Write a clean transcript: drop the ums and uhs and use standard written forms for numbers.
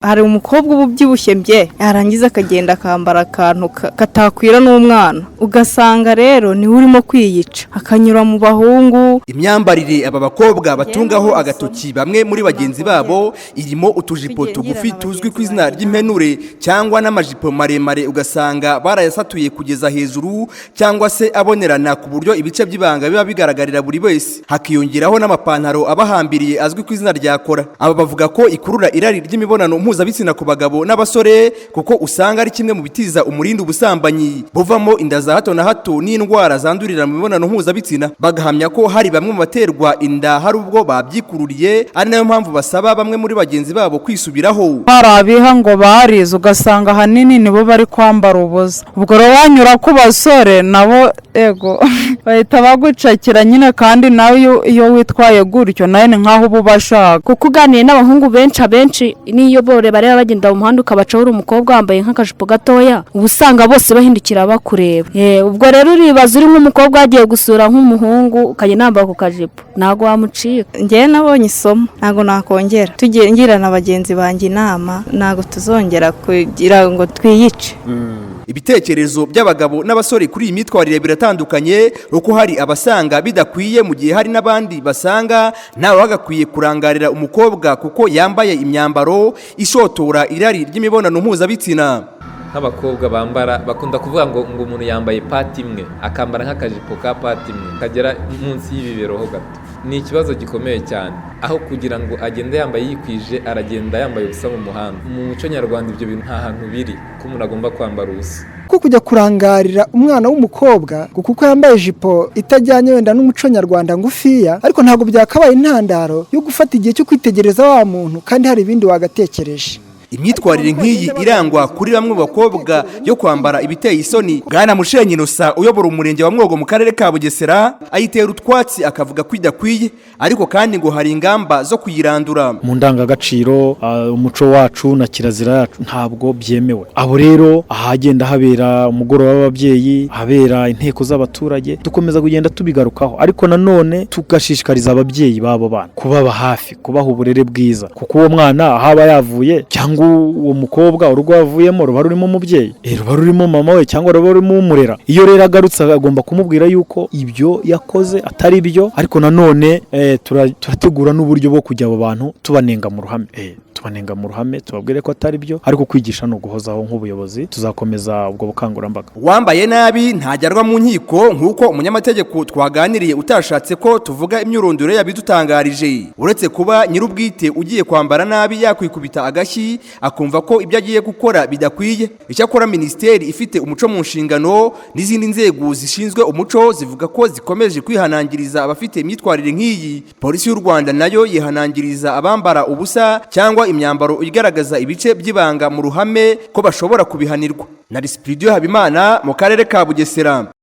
hari umukobwa uba ubyibushye mbye yarangiza akagenda akambara akantu katakwira n'umwana, ugasanga rero niwe urimo kwiyica akanyura mu bahungu. Imyambarire aba bakobwa batungaho agatoki bamwe muri bagenzi babo irimo utujipo tugufi tuzwi ku izina ry'impenure cyangwa n'amajipo maremare, ugasanga barayasatuye kugeza hejuru cyangwa se abonerana ku buryo ibice by'ibanga biba bigaragarira buri wese, hakiyongeraho n'amapantaro abahambiriye azwi ku izina rya kora. Aba bavuga ko ikurura irari ry'imibonano mpuzabitsina ku bagabo n'abasore kuko usanga ari kimwe mu bitiza umurindi ubusambanyi buvamo inda za hato na hato n'indwara zandurira mu mibonano mpuzabitsina. Bagahamya ko hari bamwe mu baterwa inda hari ubwo babyikururiye, ari nayo mpamvu basaba bamwe muri bagenzi babo kwisubiraho. Hari abiha ngo barize ugasanga ahanini nibo bari kwambara ubusa, ubwo rero wanyura ku basore nabo ego bahita bagucakira nyine, kandi nawe iyo witwaye gutyo nawe ni nkaho uba ubashaka. Kuko uganiye n'abahungu benshi n'iyo bore bareba bagenda mu muhanda ukabaca uri umukobwa wambaye nk'akajipo gatoya, uba usanga bose bahindukira bakureba. Ubwo rero uribaza uri nk'umukobwa wagiye gusura nk'umuhungu ukagenda yambaye ku kajipo, ntabwo wamucika. Njyewe nabonye isomo, ntabwo nakongera. Tugiye ngirana bagenzi banjye inama, ntabwo tuzongera kugira ngo twiyice. Ibitekerezo by'abagabo n'abasore kuri iyi myitwarire biratandukanye, kuko hari abasanga bidakwiye mu gihe hari n'abandi basanga ntawe wagakwiye kurangarira umukobwa kuko yambaye imyambaro ishotora irari ry'imibonano mpuzabitsina. Nk'abakobwa bakunda kuvuga ngo umuntu yambaye pati imwe akambara nk'akajipo ka pati imwe kagera munsi y'ibibero ho gato. Ni ikibazo gikomeye cyane, aho kugira ngo agende yambaye yikwije aragenda yambaye ubusa mu muhanda. Mu muco nyarwanda ibyo bintu nta hantu biri ko umuntu agomba kwambara ubusa. Ko kujya kurangarira umwana w'umukobwa kuko yambaye ijipo itajyanye wenda n'umuco nyarwanda ngufiya, ariko ntabwo byakabaye intandaro yo gufata igihe cyo kwitegereza wa muntu kandi hari ibindi wagatekereje. Imyitwarire nk'iyi irangwa kuri bamwe mu bakobwa yo kwambara ibiteye isoni. Bwana Mushenyi Innocent uyobora umurenge wa Mwogo mu karere ka Bugesera ayitera utwatsi akavuga ko idakwiye, ariko kandi ngo hari ingamba zo kuyirandura. Mu ndangagaciro umuco wacu na kirazira yacu ntabwo byemewe. Abo rero ahagenda habera umugoroba w'ababyeyi, habera inteko z'abaturage, dukomeza kugenda tubigarukaho, ariko nanone tugashishikariza ababyeyi babo bana kubaba hafi, kubaha uburere bwiza, kuko uwo mwana ahaba yavuye cyangwa uwo mukobwa urugo wavuyemo ruba rurimo umubyeyi, ruba rurimo mama we cyangwa ruba rurimo umurera. Iyo rero agarutse agomba kumubwira yuko ibyo yakoze atari byo, ariko nanone turategura n'uburyo bwo kujya abo bantu tubanenga mu ruhame, tubabwire ko atari byo, ariko kwigisha no guhozaho nk'ubuyobozi tuzakomeza ubwo bukangurambaga. Wambaye nabi ntajyanwa mu nkiko nk'uko umunyamategeko twaganiriye utashatse ko tuvuga imyirondoro yabidutangarije. Uretse kuba nyir'ubwite ugiye kwambara nabi yakwikubita agashyi akumva ko ibyo agiye gukora bidakwiye. Icyakora minisiteri ifite umuco mu nshingano n'izindi nzego zishinzwe umuco zivuga ko zikomeje kwihanangiriza abafite imyitwarire nk'iyi. Polisi y'u Rwanda nayo yihanangiriza abambara ubusa cyangwa imyambaro igaragaza ibice by'ibanga mu ruhame ko bashobora kubihanirwa. Na Spiridiyo Habimana mu karere ka Bugesera.